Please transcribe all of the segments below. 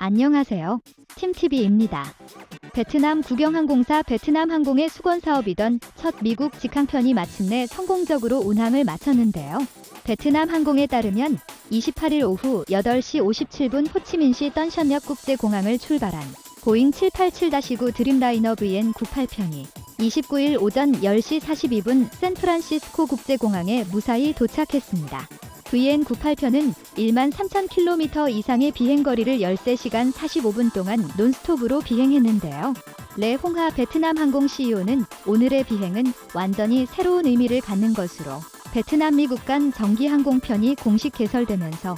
안녕하세요. 팀TV입니다. 베트남 국영항공사 베트남항공의 수건사업이던 첫 미국 직항편이 마침내 성공적으로 운항을 마쳤는데요. 베트남항공에 따르면 28일 오후 8시 57분 호치민시 던션역 국제공항을 출발한 보잉 787-9 드림라이너 VN98편이 29일 오전 10시 42분 샌프란시스코 국제공항에 무사히 도착했습니다. VN98편은 1만 3,000km 이상의 비행거리를 13시간 45분 동안 논스톱으로 비행했는데요. 레 홍하 베트남항공 CEO는 오늘의 비행은 완전히 새로운 의미를 갖는 것으로 베트남 미국 간 정기항공편이 공식 개설되면서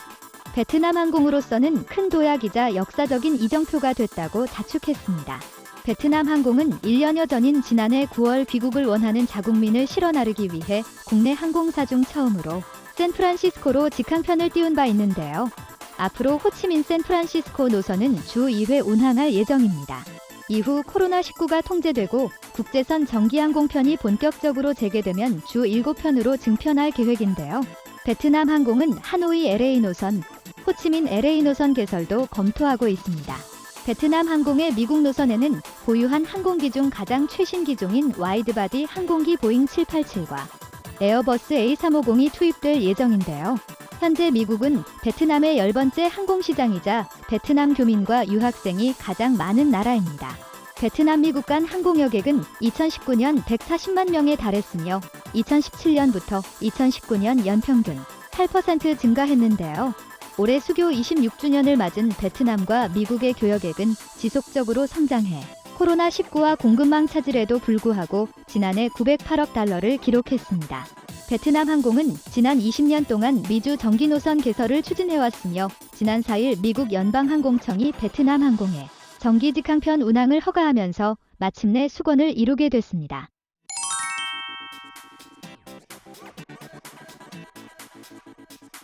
베트남항공으로서는 큰 도약이자 역사적인 이정표가 됐다고 자축했습니다. 베트남항공은 1년여 전인 지난해 9월 귀국을 원하는 자국민을 실어 나르기 위해 국내 항공사 중 처음으로 샌프란시스코로 직항편을 띄운 바 있는데요. 앞으로 호치민 샌프란시스코 노선은 주 2회 운항할 예정입니다. 이후 코로나19가 통제되고 국제선 정기항공편이 본격적으로 재개되면 주 7편으로 증편할 계획인데요. 베트남항공은 하노이 LA 노선, 호치민 LA 노선 개설도 검토하고 있습니다. 베트남항공의 미국 노선에는 보유한 항공기 중 가장 최신 기종인 와이드바디 항공기 보잉 787과 에어버스 A350이 투입될 예정인데요. 현재 미국은 베트남의 10번째 항공시장이자 베트남 교민과 유학생이 가장 많은 나라입니다. 베트남 미국 간 항공 여객은 2019년 140만 명에 달했으며 2017년부터 2019년 연평균 8% 증가했는데요. 올해 수교 26주년을 맞은 베트남과 미국의 교역액은 지속적으로 성장해 코로나19와 공급망 차질에도 불구하고 지난해 908억 달러를 기록했습니다. 베트남항공은 지난 20년 동안 미주 정기 노선 개설을 추진해왔으며 지난 4일 미국 연방항공청이 베트남항공에 정기 직항편 운항을 허가하면서 마침내 수건을 이루게 됐습니다.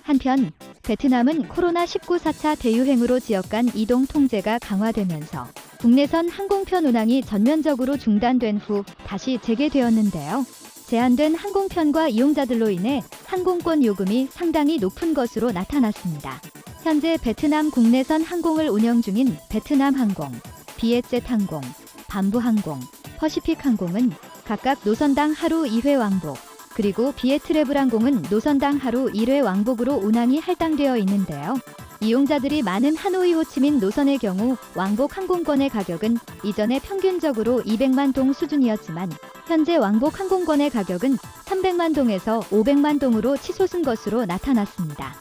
한편 베트남은 코로나19 4차 대유행으로 지역 간 이동 통제가 강화되면서 국내선 항공편 운항이 전면적으로 중단된 후 다시 재개되었는데요. 제한된 항공편과 이용자들로 인해 항공권 요금이 상당히 높은 것으로 나타났습니다. 현재 베트남 국내선 항공을 운영 중인 베트남항공, 비엣젯항공, 밤부항공, 퍼시픽항공은 각각 노선당 하루 2회 왕복, 그리고 비에트래블항공은 노선당 하루 1회 왕복으로 운항이 할당되어 있는데요. 이용자들이 많은 하노이 호치민 노선의 경우 왕복 항공권의 가격은 이전에 평균적으로 200만 동 수준이었지만 현재 왕복 항공권의 가격은 300만 동에서 500만 동으로 치솟은 것으로 나타났습니다.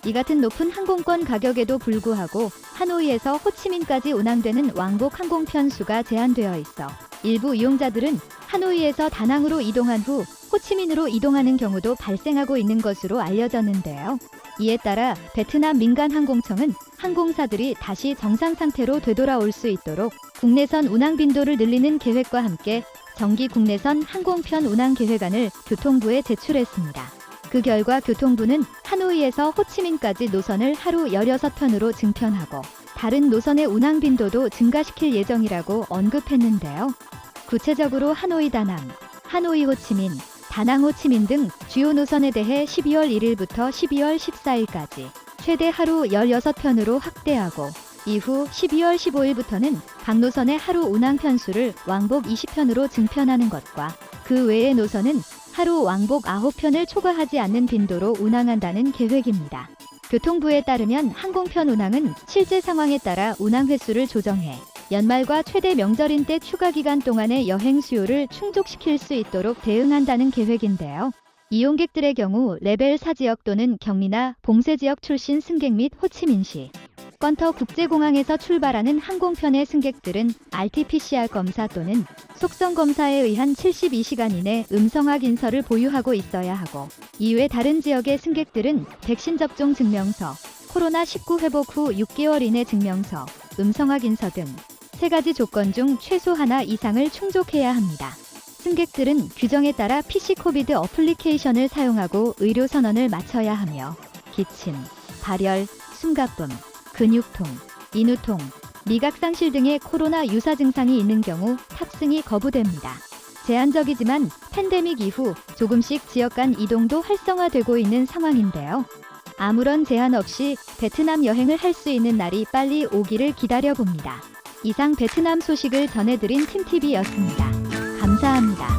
이 같은 높은 항공권 가격에도 불구하고 하노이에서 호치민까지 운항되는 왕복 항공편 수가 제한되어 있어 일부 이용자들은 하노이에서 다낭으로 이동한 후 호치민으로 이동하는 경우도 발생하고 있는 것으로 알려졌는데요. 이에 따라 베트남 민간항공청은 항공사들이 다시 정상 상태로 되돌아올 수 있도록 국내선 운항 빈도를 늘리는 계획과 함께 정기 국내선 항공편 운항 계획안을 교통부에 제출했습니다. 그 결과 교통부는 하노이에서 호치민까지 노선을 하루 16편으로 증편하고 다른 노선의 운항 빈도도 증가시킬 예정이라고 언급했는데요. 구체적으로 하노이 다낭, 하노이 호치민, 다낭 호치민 등 주요 노선에 대해 12월 1일부터 12월 14일까지 최대 하루 16편으로 확대하고 이후 12월 15일부터는 각 노선의 하루 운항 편수를 왕복 20편으로 증편하는 것과 그 외의 노선은 하루 왕복 9편을 초과하지 않는 빈도로 운항한다는 계획입니다. 교통부에 따르면 항공편 운항은 실제 상황에 따라 운항 횟수를 조정해 연말과 최대 명절인 때 휴가 기간 동안의 여행 수요를 충족시킬 수 있도록 대응한다는 계획인데요. 이용객들의 경우 레벨 4 지역 또는 경리나 봉쇄 지역 출신 승객 및 호치민시, 건터 국제공항에서 출발하는 항공편의 승객들은 RT-PCR 검사 또는 속성 검사에 의한 72시간 이내 음성 확인서를 보유하고 있어야 하고 이외 다른 지역의 승객들은 백신 접종 증명서, 코로나19 회복 후 6개월 이내 증명서, 음성 확인서 등 3가지 조건 중 최소 하나 이상을 충족해야 합니다. 승객들은 규정에 따라 PC 코비드 어플리케이션을 사용하고 의료 선언을 마쳐야 하며 기침, 발열, 숨가쁨, 근육통, 인후통, 미각상실 등의 코로나 유사 증상이 있는 경우 탑승이 거부됩니다. 제한적이지만 팬데믹 이후 조금씩 지역 간 이동도 활성화되고 있는 상황인데요. 아무런 제한 없이 베트남 여행을 할 수 있는 날이 빨리 오기를 기다려봅니다. 이상 베트남 소식을 전해드린 팀TV였습니다. 감사합니다.